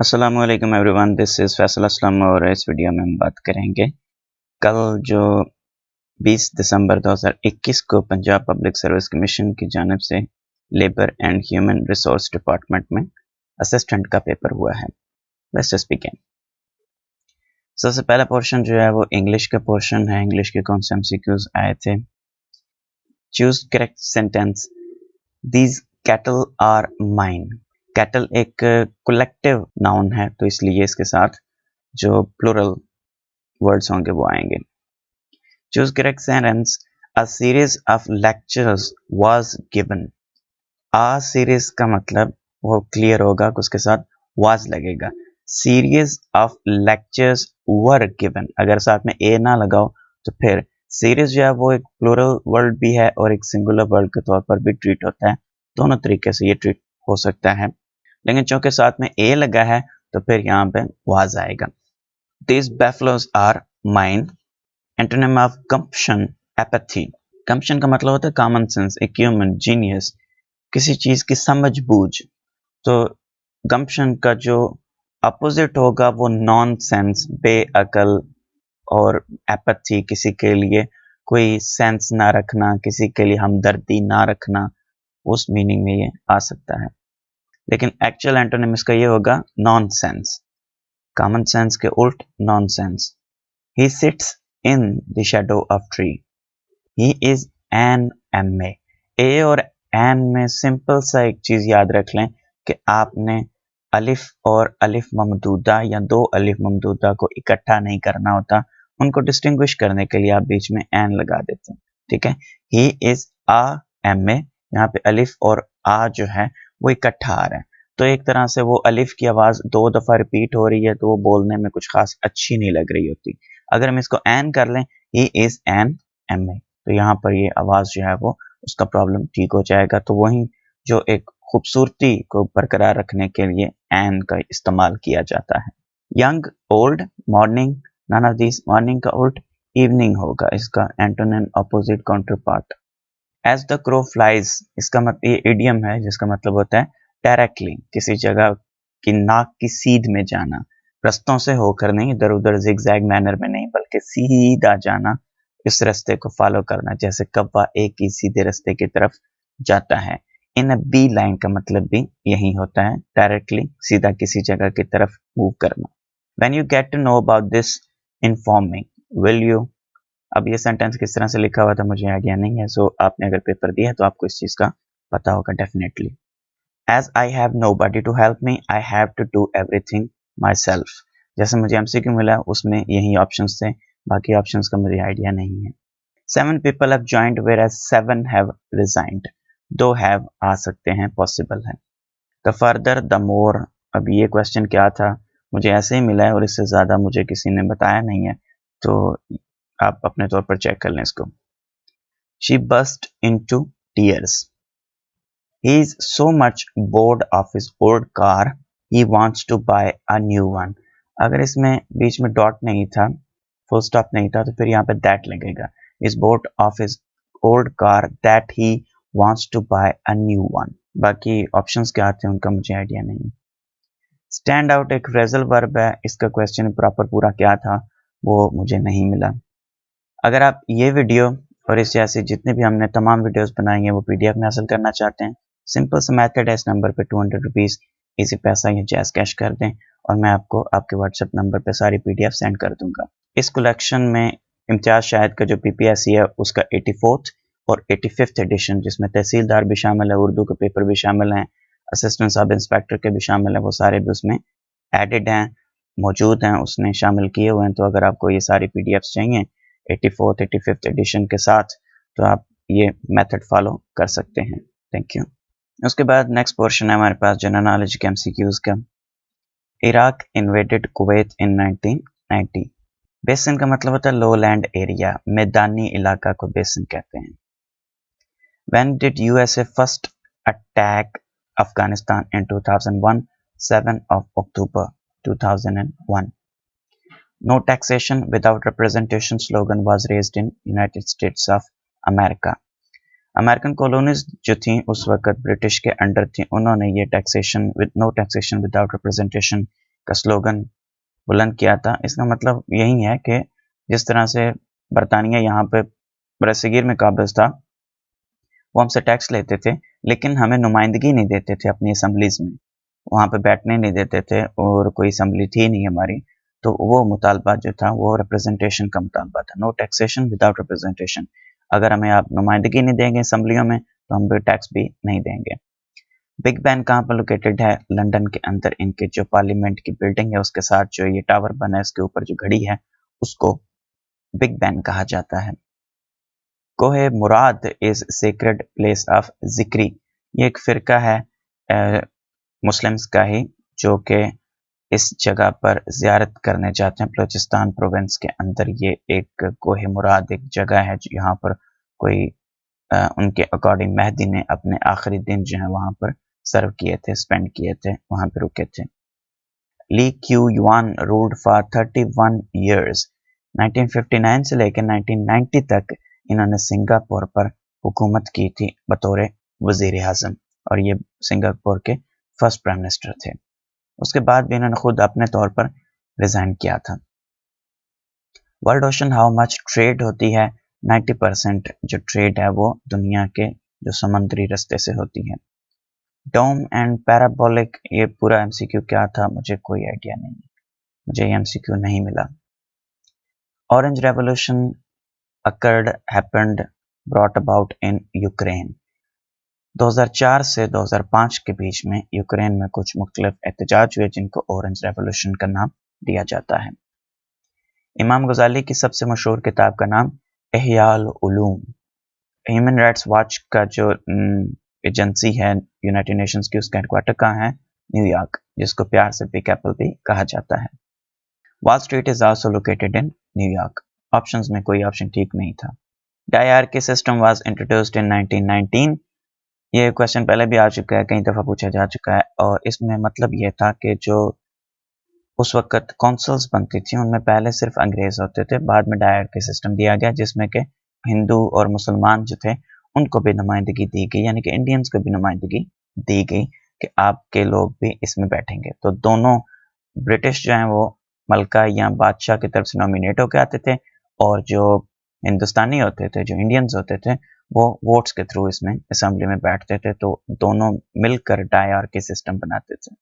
अस्सलाम वालेकुम everyone, this is Faisal Aslam और इस वीडियो में हम बात करेंगे कल जो 20 दिसंबर 2021 को पंजाब पब्लिक सर्विस कमीशन की जानिब से labour and human resource department में असिस्टेंट का पेपर हुआ है। Let's just begin. सबसे पहला पोर्शन जो है वो इंग्लिश का पोर्शन है। इंग्लिश के कौन से एमसीक्यूज आए थे। Choose correct sentence. These cattle are mine. Cattle एक कलेक्टिव नाउन है तो इसलिए इसके साथ जो प्लूरल वर्ड्स होंगे वो आएंगे। Choose correct sentence. A series of lectures was given. A series का मतलब वो क्लियर होगा कि उसके साथ वाज लगेगा। Series of lectures were given, अगर साथ में ए ना लगाओ तो फिर सीरीज जो है वो एक प्लूरल वर्ड भी है और एक सिंगुलर वर्ड के तौर पर भी ट्रीट होता है। दोनों तरीके से ये ट्रीट हो सकता है, लेकिन चूंकि साथ में ए लगा है तो फिर यहाँ पे वाज आएगा। These buffaloes are mine. Antonym of gumption, apathy. Gumption का मतलब होता है कॉमन सेंस, acumen, जीनियस, किसी चीज की समझ बूझ। तो gumption का जो अपोजिट होगा वो नॉन सेंस, बेअकल, और apathy किसी के लिए कोई सेंस ना रखना, किसी के लिए हमदर्दी ना रखना, उस मीनिंग में ये आ सकता है। लेकिन एक्चुअल एंटोनिम इसका ये होगा नॉन सेंस। कॉमन सेंस के उल्ट non sense. He sits in the shadow of tree. He is an MA. ए और एन में सिंपल सा एक चीज याद रख लें कि आपने अलिफ और अलिफ ममदूदा या दो अलिफ ममदूदा को इकट्ठा नहीं करना होता। उनको डिस्टिंग्विश करने के लिए आप बीच में एन लगा देते हैं। ठीक है। ही इज आ MA, यहाँ पे अलिफ और आ जो है वो इकट्ठा आ रहे हैं, तो एक तरह से वो अलिफ की आवाज दो दफा रिपीट हो रही है तो वो बोलने में कुछ खास अच्छी नहीं लग रही होती। अगर हम इसको एन कर लें, ही इज एन MA, तो यहाँ पर ये आवाज जो है वो उसका प्रॉब्लम ठीक हो जाएगा। तो वही जो एक खूबसूरती को बरकरार रखने के लिए एन का इस्तेमाल किया जाता है। Young, old, morning, none of this. Morning का उल्ट इवनिंग होगा, इसका antonym opposite counterpart. As the crow flies, इसका मतलब ये इडियम है जिसका मतलब होता है डायरेक्टली, किसी जगह की नाक की सीध में जाना, रास्तों से होकर नहीं, इधर उधर जिगजैग मैनर में नहीं, बल्कि सीधा जाना, इस रास्ते को फॉलो करना, जैसे कौवा एक ही सीधे रास्ते की तरफ जाता है। इन अ बी लाइन का मतलब भी यही होता है, डायरेक्टली सीधा किसी जगह की तरफ मूव करना। When you get to know about this, inform me, will you. अब ये सेंटेंस किस तरह से लिखा हुआ था मुझे आइडिया नहीं है, सो आपने अगर पेपर दिया है तो आपको इस चीज का पता होगा definitely. As I have nobody to help me, I have to do everything myself. जैसे मुझे एमसीक्यू मिला उसमें यही ऑप्शंस थे, बाकी ऑप्शंस का मुझे आइडिया नहीं है। 7 people have joined whereas 7 have resigned. 2 have आ सकते हैं, पॉसिबल है। The further the more, अब ये क्वेश्चन क्या था, मुझे ऐसे ही मिला है और इससे ज्यादा मुझे किसी ने बताया नहीं है, तो आप अपने तौर पर चेक कर लें इसको। She burst into tears. He is so much bored of his old car, he wants to buy a new one. अगर इसमें बीच में डॉट नहीं था, फुल स्टॉप नहीं था, तो फिर यहाँ पे दैट लगेगा। Is bored of his old car that he wants to buy a new one. बाकी ऑप्शंस क्या थे उनका मुझे आइडिया नहीं है। स्टैंड आउट एक फ्रेजल वर्ब है, इसका क्वेश्चन प्रॉपर पूरा क्या था वो मुझे नहीं मिला। अगर आप ये वीडियो और इस जैसे जितने भी हमने तमाम वीडियोस बनाई हैं वो PDF में हासिल करना चाहते हैं, सिंपल सा मेथड है, इस नंबर पे 200 रुपीज़ इसी पैसा या जैस कैश कर दें और मैं आपको आपके व्हाट्सएप नंबर पे सारी PDF सेंड कर दूंगा। इस कलेक्शन में इम्तियाज शाहिद का जो PPSC है उसका 84th और 85th एडिशन, जिसमें तहसीलदार भी शामिल है, उर्दू के पेपर भी शामिल हैं, असिस्टेंट सब इंस्पेक्टर के भी शामिल है, वो सारे भी उसमें एडिड हैं, मौजूद हैं, उसने शामिल किए हुए हैं। तो अगर आपको ये सारी PDFs चाहिए 84th 85th एडिशन के साथ, तो आप ये मेथड फॉलो कर सकते हैं। Thank you. उसके बाद नेक्स्ट पोर्शन है हमारे पास जनरल नॉलेज के MCQs का। इराक इन्वेडेड कुवैत इन 1990। बेसिन का मतलब होता है लो लैंड एरिया, मैदानी इलाका को बेसिन कहते हैं। When did USA first attack Afghanistan in 2001? 7 of October 2001. No taxation without representation slogan was raised in United States of America. American colonies जो थी उस वक्त ब्रिटिश के अंडर थी, उन्होंने ये taxation with no taxation without representation का slogan बुलंद किया था। इसका मतलब यही है कि जिस तरह से बरतानिया यहाँ पे बरसगीर में काबिज था, वो हमसे टैक्स लेते थे लेकिन हमें नुमाइंदगी नहीं देते थे अपनी असम्बलीज में, वहाँ पे बैठने नहीं देते थे और कोई असम्बली थी नहीं हमारी। तो वो मुतालबा जो था वो रिप्रेजेंटेशन का मुतालबा था, नो टैक्सेशन विदाउट रिप्रेजेंटेशन। अगर हमें आप नुमाइंदगी नहीं देंगे असम्बलियों में तो हम भी टैक्स भी नहीं देंगे। बिग बैन कहाँ पर लोकेटेड है? लंदन के अंदर इनके जो पार्लियामेंट की बिल्डिंग है उसके साथ जो ये टावर बना है उसके ऊपर जो घड़ी है उसको बिग बैन कहा जाता है। कोहे मुराद इज सेक्रेड प्लेस ऑफ जिक्री, ये एक फिरका है मुस्लिम्स का ही जो कि इस जगह पर ज़ियारत करने जाते हैं। बलूचिस्तान प्रोविंस के अंदर ये एक कोहे मुराद एक जगह है यहाँ पर कोई उनके अकॉर्डिंग मेहदी ने अपने आखिरी दिन जो है वहाँ पर सर्व किए थे, स्पेंड किए थे, वहाँ पर रुके थे। Lee Kuan Yew ruled for 31 years, 1959 से लेकर 1990 तक इन्होंने सिंगापुर पर हुकूमत की थी बतौर वजीर आज़म और ये सिंगापुर के फर्स्ट प्राइम मिनिस्टर थे। उसके बाद भी इन्होंने खुद अपने तौर पर रिजाइन किया था। World ocean how much trade होती है? 90% जो ट्रेड है वो दुनिया के जो समुद्री रास्ते से होती है। डोम एंड पैराबोलिक, ये पूरा एमसीक्यू क्या था मुझे कोई आइडिया नहीं, मुझे ये एमसीक्यू नहीं मिला। Orange revolution occurred happened brought about in Ukraine, 2004 से 2005 के बीच में यूक्रेन में कुछ मुख्तलिफ एहतजाज हुए जिनको ऑरेंज रेवोल्यूशन का नाम दिया जाता है। इमाम गजाली की सबसे मशहूर किताब का नाम इह्याउल उलूम। ह्यूमन राइट्स वॉच का जो एजेंसी है यूनाइटेड नेशंस की, उसका हेडक्वार्टर कहाँ है? न्यूयॉर्क, जिसको प्यार से बिग एप्पल भी कहा जाता है। Wall street is also located in New York. Options में कोई ऑप्शन ठीक नहीं था। Diarchy system was introduced in 1919, ये क्वेश्चन पहले भी आ चुका है, कई दफ़ा पूछा जा चुका है और इसमें मतलब ये था कि जो उस वक्त कौंसल्स बनती थी उनमें पहले सिर्फ अंग्रेज होते थे, बाद में डायरेक्ट सिस्टम दिया गया जिसमें कि हिंदू और मुसलमान जो थे उनको भी नुमाइंदगी दी गई, यानी कि इंडियंस को भी नुमाइंदगी दी गई कि आपके लोग भी इसमें बैठेंगे। तो दोनों ब्रिटिश जो हैं वो मलका या बादशाह की तरफ से नॉमिनेट होकर आते थे और जो हिंदुस्तानी होते थे, जो इंडियंस होते थे, वो वोट्स के थ्रू इसमें असेंबली में बैठते थे। तो दोनों मिलकर डायआरकी सिस्टम बनाते थे।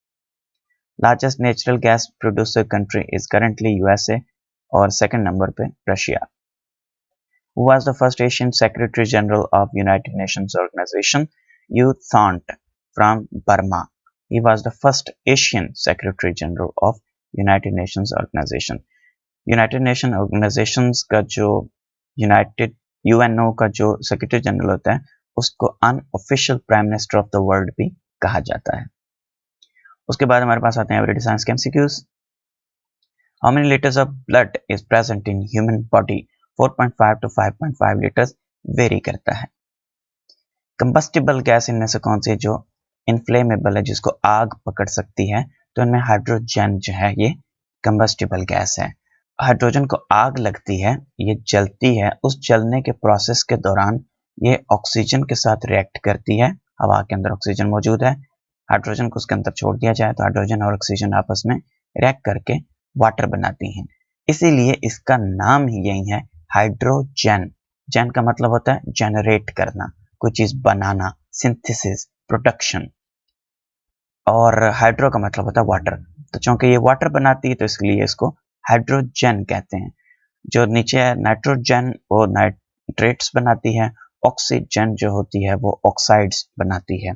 Largest natural gas producer country is currently USA और सेकंड नंबर पे Russia. Who was the first Asian Secretary General of United Nations Organization? U Thant from Burma. He was the first Asian Secretary General of United Nations Organization. United Nation Organizations का जो United UNO का जो secretary general होता है उसको unofficial prime minister of the world भी कहा जाता है। उसके बाद हमारे पास आते हैं एवरीडे साइंस के MCQs. How many litres of blood is present in human body? 4.5 to 5.5 litres very करता है। कंबस्टिबल गैस इनमें से कौन सी जो इनफ्लेमेबल है, जिसको आग पकड़ सकती है? तो इनमें हाइड्रोजन जो है ये कंबस्टिबल गैस है। हाइड्रोजन को आग लगती है, ये जलती है, उस जलने के प्रोसेस के दौरान ये ऑक्सीजन के साथ रिएक्ट करती है। हवा के अंदर ऑक्सीजन मौजूद है, हाइड्रोजन को उसके अंदर छोड़ दिया जाए तो हाइड्रोजन और ऑक्सीजन आपस में रिएक्ट करके वाटर बनाती हैं। इसीलिए इसका नाम ही यही है हाइड्रोजन। जन का मतलब होता है जनरेट करना, कोई चीज बनाना, सिंथेसिस, प्रोडक्शन, और हाइड्रो का मतलब होता है वाटर। तो चूंकि ये वाटर बनाती है तो इसलिए इसको हाइड्रोजन कहते हैं। जो नीचे है नाइट्रोजन वो नाइट्रेट्स बनाती है, ऑक्सीजन जो होती है वो ऑक्साइड्स बनाती है।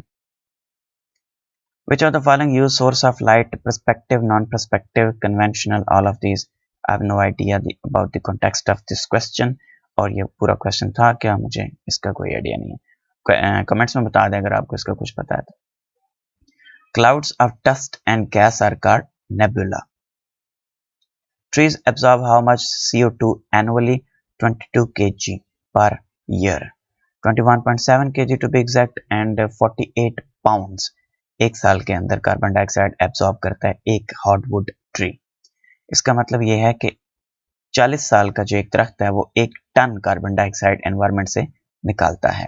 Which of the following use source of light? Perspective, non-perspective, conventional, all of these? I have no idea about the context of this question. और ये पूरा क्वेश्चन था क्या, मुझे इसका कोई आइडिया नहीं है। कमेंट्स में बता दें अगर आपको इसका कुछ पता है तो। Clouds of dust and gas are called nebula. Trees absorb how much CO2 annually? 22 kg per year. 21.7 kg to be exact and 48 pounds एक साल के अंदर कार्बन डाइऑक्साइड एब्जॉर्ब करता है एक हार्डवुड ट्री। इसका मतलब यह है कि 40 साल का जो एक दरख्त है वो 1 टन कार्बन डाइऑक्साइड एनवायरनमेंट से निकालता है,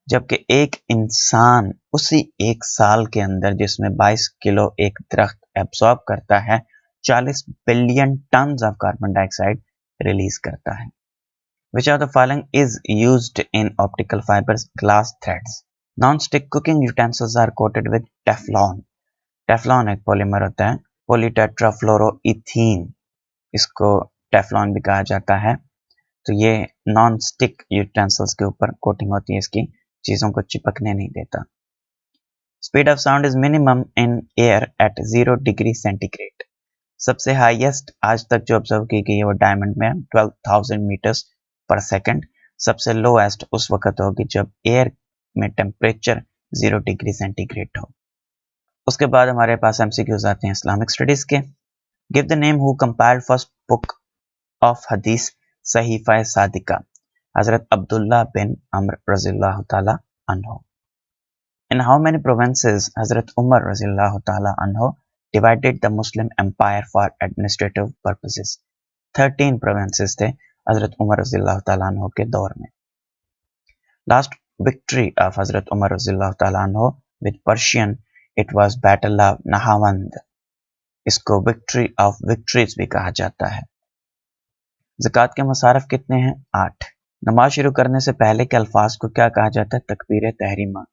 जबकि एक इंसान उसी एक साल के अंदर जिसमें 22 किलो एक दरख्त एब्सॉर्ब करता है, 40 billion tons of carbon dioxide release करता है। Which of the following is used in optical fibers glass threads? Non-stick cooking utensils are coated with Teflon. Teflon एक पॉलीमर होता है, polytetrafluoroethene, इसको टेफ्लॉन भी कहा जाता है। तो ये नॉन स्टिक यूटेंसिल्स के ऊपर कोटिंग होती है, इसकी चीज़ों को चिपकने नहीं देता। Speed of sound is minimum in air at 0 degree centigrade. सबसे हाईएस्ट आज तक जो ऑब्जर्व की गई है वो डायमंड में 12,000 मीटर्स पर सेकंड। सबसे लोएस्ट उस वक्त होगी जब एयर में टेम्परेचर 0 डिग्री सेंटीग्रेड हो। उसके बाद हमारे पास एमसीक्यूज आते हैं इस्लामिक स्टडीज के। Give the name who compiled first book of हदीस सहीफा सादिका। हजरत अब्दुल्ला बिन अम्र रज़ियल्लाहु ताला अन्हु। In how many provinces Hazrat Umar रज़ियल्लाहु ताला अन्हु divided the Muslim empire for administrative purposes? 13 provinces थे हजरत उमर रज़ियल्लाहु ताला अन्हु के दौर में। Last victory of Hazrat Umar रज़ियल्लाहु ताला अन्हु with Persian, it was Battle of Nahawand. इसको victory of victories भी कहा जाता है। ज़कात के मसारफ कितने हैं? 8। नमाज शुरू करने से पहले के अल्फाज को क्या कहा जाता है? तकबीर तहरीमा।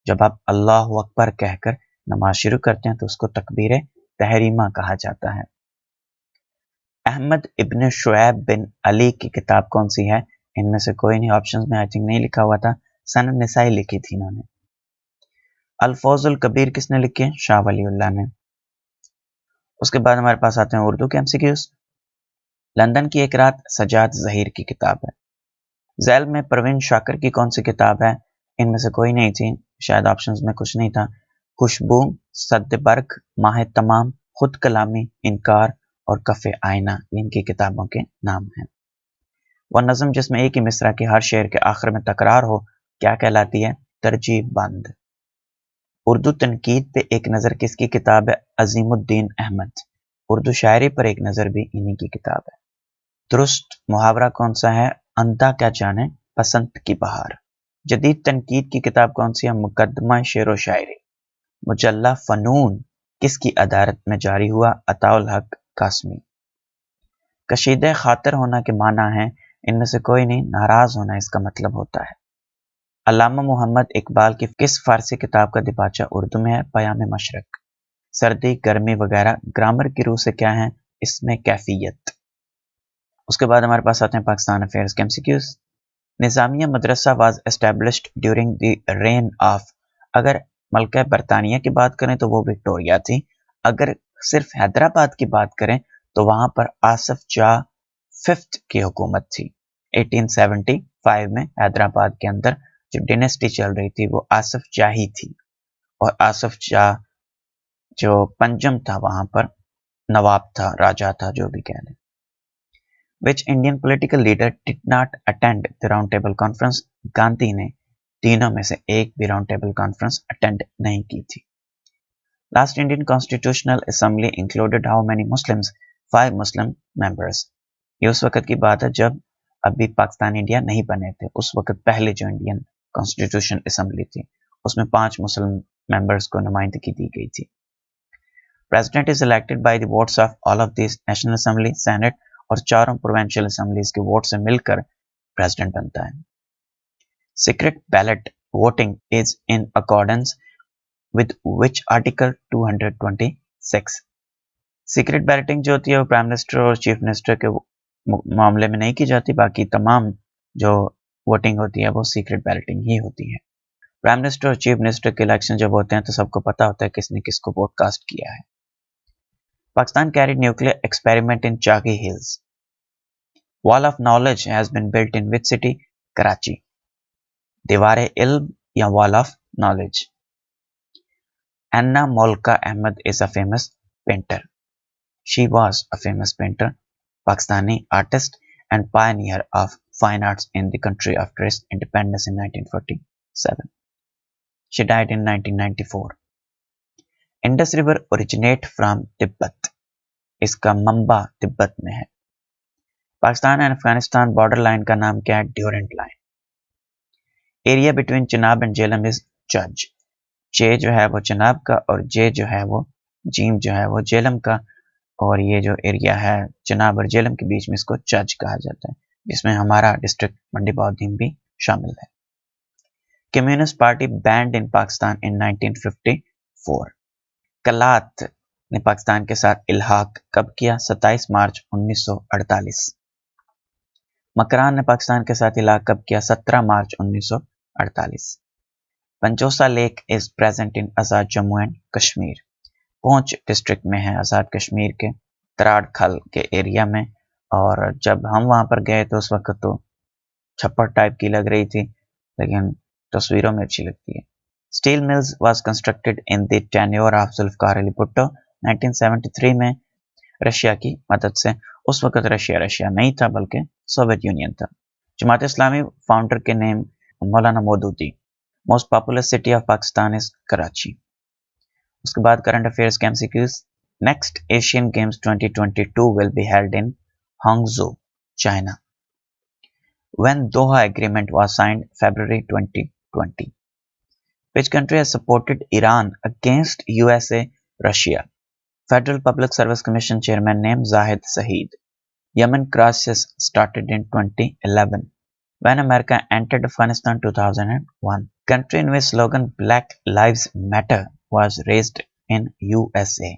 जब आप अल्लाह अकबर कहकर नमाज शुरू करते हैं तो उसको तकबीर तहरीमा कहा जाता है। अहमद इब्न शुएब बिन अली की किताब कौन सी है? इनमें से कोई नहीं, ऑप्शंस में आई थिंक नहीं लिखा हुआ था। सनन निसाई लिखी थी इन्होंने। अल-फौजुल कबीर किसने लिखी है? शाह वलीउल्लाह ने। उसके बाद हमारे पास आते हैं उर्दू के एमसीक्यूज। लंदन की एक रात सजाद जहीर की किताब है। झैल में परवीन शाकर की कौन सी किताब है? इनमें से कोई नहीं थी, शायद ऑप्शंस में कुछ नहीं था। खुशबू, सद बर्क, माह तमाम, खुद कलामी, इनकार और कफ़े आईना इनकी किताबों के नाम हैं। वह नज़म जिसमें एक ही मिसरा के हर शेर के आखिर में तकरार हो क्या कहलाती है? तरजीह बंद। उर्दू तनकीद पे एक नज़र किसकी किताब है? अजीमुद्दीन अहमद। उर्दू शायरी पर एक नज़र भी इन्हीं की किताब है। दुरुस्त मुहावरा कौन सा है? अंधा क्या जाने बसंत की बहार। जदीद तनकीद की किताब कौन सी है? मुकदमा शेर व शायरी। मुजल्ला फनून किसकी अदालत में जारी हुआ? अताउल हक कासमी। कशीदे खातिर होना के माना है? इनमें से कोई नहीं, नाराज होना इसका मतलब होता है। अल्लामा मोहम्मद इकबाल की किस फारसी किताब का दिबाचा उर्दू में है? पयाम मशरक। सर्दी, गर्मी वगैरह ग्रामर की रूह से क्या है? इसमें कैफियत। उसके बाद हमारे पास आते हैं पाकिस्तान अफेयर्स के MCQs. Nizamia Madrasa was established during the rain of. अगर मलका बरतानिया की बात करें तो वो विक्टोरिया थी। अगर सिर्फ हैदराबाद की बात करें तो वहां पर आसफ जाह फिफ्थ की हुकूमत थी। 1875 में हैदराबाद के अंदर जो डिनेस्टी चल रही थी वो आसफ जाही थी, और आसफ जाह जो पंजम था वहां पर नवाब था, राजा था, जो भी कह लें। Which Indian political leader did not attend the round table conference? Gandhi ने तीनों में से एक भी राउंड टेबल कॉन्फ्रेंस अटेंड नहीं की थी। Last Indian Constitutional Assembly included how many Muslims? 5 Muslim members. ये उस वक्त की बात है जब अभी पाकिस्तान इंडिया नहीं बने थे। उस वक्त पहले जो इंडियन कॉन्स्टिट्यूशन असेंबली थी उसमें 5 मुस्लिम मेंबर्स को नुमाइंदगी दी गई थी। President is elected by the votes of all of these National Assembly, Senate और चारों प्रोविंशियल असेंबलीज के वोट से मिलकर प्रेसिडेंट बनता है। Secret ballot voting is in accordance with which article 226। Secret balloting जो होती है वो प्राइम मिनिस्टर और चीफ मिनिस्टर के मामले में नहीं की जाती, बाकी तमाम जो वोटिंग होती है वो सीक्रेट बैलेटिंग ही होती है। प्राइम मिनिस्टर और चीफ मिनिस्टर के इलेक्शन जब होते हैं तो सबको पता होता है किसने किसको वोट कास्ट किया है। Pakistan carried nuclear experiment in Chagi Hills. Wall of knowledge has been built in which city? Karachi. Diwar-e-Ilm या Wall of knowledge. Anna Molka Ahmed is a famous painter. She was a famous painter, Pakistani artist and pioneer of fine arts in the country after its independence in 1947. She died in 1994. Indus River originate from Tibet. इसका मंबा तिब्बत में है। Pakistan and Afghanistan border line का नाम क्या है? Durand line. Area between Chenab and Jhelum is Chaj. जे जो है वो चिनाब का और जे जो है वो जीम जो है वो जेलम का, और ये जो एरिया है चनाब और जेलम के बीच में इसको चच कहा जाता है, जिसमें हमारा डिस्ट्रिक्ट मंडी बहाउद्दीन भी शामिल है। कम्युनिस्ट पार्टी बैंड इन पाकिस्तान इन 1954। कलात ने पाकिस्तान के साथ इल्हाक कब किया? 27 मार्च 1948। मकरान ने पाकिस्तान के साथ इल्हाक कब किया? 17 मार्च 1948। Panchosa lake is present in Azad Jammu and Kashmir. Poonch district में है आज़ाद कश्मीर के तराड़ खल के एरिया में, और जब हम वहां पर गए तो उस वक्त तो छप्पर टाइप की लग रही थी, लेकिन तस्वीरों में अच्छी लगती है। Steel mills was constructed in the tenure of Zulfikar Ali Bhutto 1973 में रशिया की मदद से। उस वक्त रशिया नहीं था बल्कि सोवियत यूनियन था। जमात इस्लामी फाउंडर के name Maulana Maududi. Most popular city of Pakistan is Karachi. उसके बाद करंट अफेयर्स के MCQs. Next Asian games 2022 will be held in हांगझो, China. When Doha Agreement was signed February 2020. Which country has supported Iran against USA, Russia? Federal Public Service Commission Chairman name Zahid Saeed. Yemen crisis started in 2011. When America entered Afghanistan 2001. Country in which slogan Black Lives Matter was raised in USA.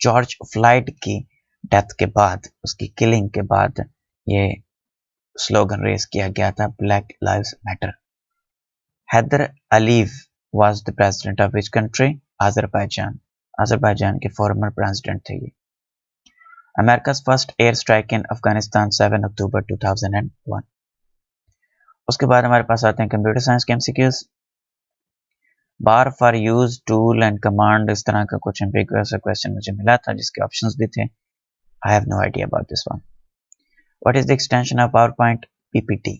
George flied की death के बाद, उसकी killing के बाद ये slogan race किया गया था, black lives matter. Heydar Aliyev was the president of which country? Azerbaijan. Azerbaijan के फॉर्मर प्रेसिडेंट थे ये। America's first air strike in Afghanistan 7 October 2001। उसके बाद हमारे पास आते हैं कंप्यूटर साइंस के MCQs. Bar for use, tool and command, इस तरह का कुछ एम्बिगुअस क्वेश्चन मुझे मिला था जिसके ऑप्शंस भी थे। I have no idea about this one. What is the extension of PowerPoint? PPT.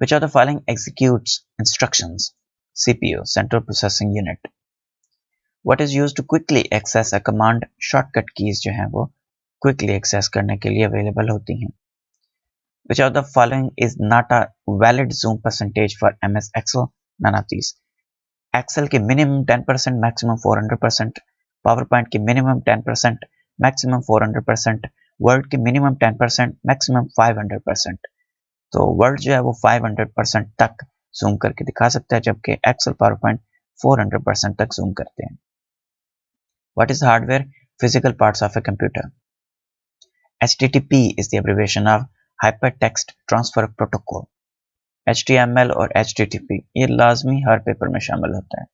Which of the following executes instructions? CPU, Central Processing Unit. What is used to quickly access a command? Shortcut keys जो हैं वो quickly access करने के लिए available होती हैं। Which of the following is not a valid zoom percentage for MS Excel? None of these. Excel की minimum 10%, maximum 400%, PowerPoint की minimum 10%, maximum 400%, Word की minimum 10%, maximum 500%। तो वर्ड जो है वो 500% तक जूम करके दिखा सकता है, जबकि एक्सेल पावरपॉइंट 400% तक जूम करते हैं। What is hardware? Physical parts of a computer. HTTP is the abbreviation of hypertext transfer protocol. HTML और HTTP ये लाजमी हर पेपर में शामिल होता है।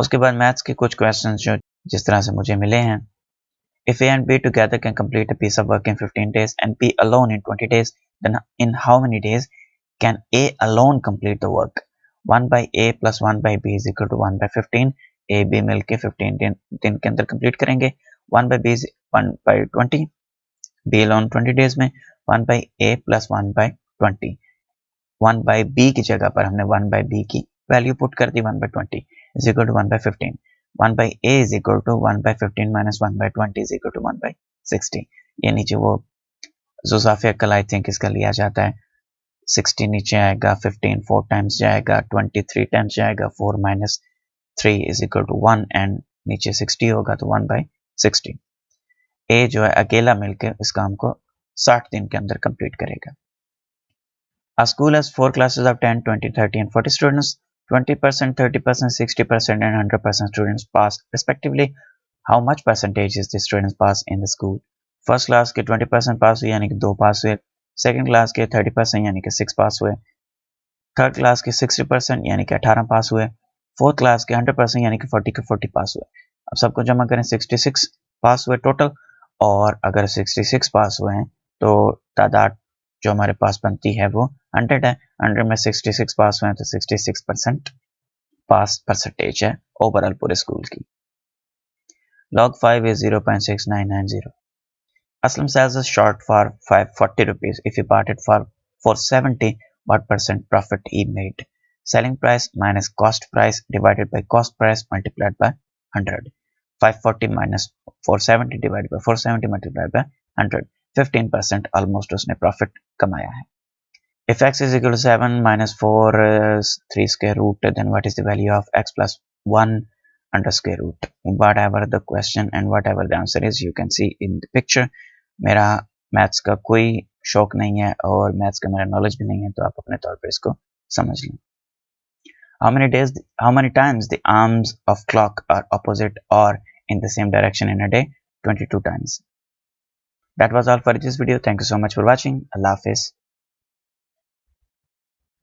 उसके बाद मैथ्स के कुछ क्वेश्चंस जो जिस तरह से मुझे मिले हैं। If A and B together can complete a piece of work in 15 days and B alone in 20 days, then in how many days can A alone complete the work? 1 by A plus 1 by B is equal to 1 by 15. A, B मिलके 15 दिन के अंदर complete करेंगे। 1 by B is 1 by 20. B alone 20 days में 1 by A plus 1 by 20. 1 by B की जगह पर हमने 1 by B की वैल्यू पुट कर दी 1 by 20 is equal to 1 by 15. 1 by A is equal to 1 by 15 minus 1 by 20 is equal to 1 by 60. ये नीचे वो जुज़ाफ़े अक्ल आई थिंक इसका लिया जाता है। 60 नीचे आएगा, 15 4 टाइम्स जाएगा, 23 टाइम्स जाएगा, 4 minus 3 is equal to 1 and नीचे 60 होगा तो 1 by 60। A जो है अकेला मिलकर इस काम को 60 दिन के अंदर कंप्लीट करेगा। A school has 4 classes of 10, 20, 30 and 40 students. 20%, 30%, 60% and 100% students pass respectively. How much percentage is the students pass in the school? First class के 20% पास हुए यानी कि 2 पास हुए, सेकंड क्लास के 30% यानी कि 6 पास हुए, थर्ड क्लास के 60% यानी कि 18 पास हुए, फोर्थ क्लास के 100% यानी कि 40 के 40 पास हुए। अब सबको जमा करें, 66 पास हुए टोटल, और अगर 66 पास हुए हैं तो तादाद जो हमारे पास बनती है वो 100 है। 100 में 66 पास हुए हैं तो 66% पास परसेंटेज है ओवरऑल पूरे स्कूल की। log 5 is 0.6990. Aslam sells a short for 540 rupees. If he bought it for 470, what percent profit he made? Selling price minus cost price divided by cost price multiplied by 100. 540 minus 470 divided by 470 multiplied by 100. 15% almost उसने profit कमाया है। If x is equal to 7 minus 4 is 3 square root, then what is the value of x plus 1 under square root. Whatever the question and whatever the answer is, you can see in the picture. मेरा maths का कोई शौक नहीं है और maths का मेरा knowledge भी नहीं है, तो आप अपने तौर पर इसको समझ लें. How many times the arms of clock are opposite or in the same direction in a day? 22 times. That was all for this video. Thank you so much for watching. Allah Hafiz.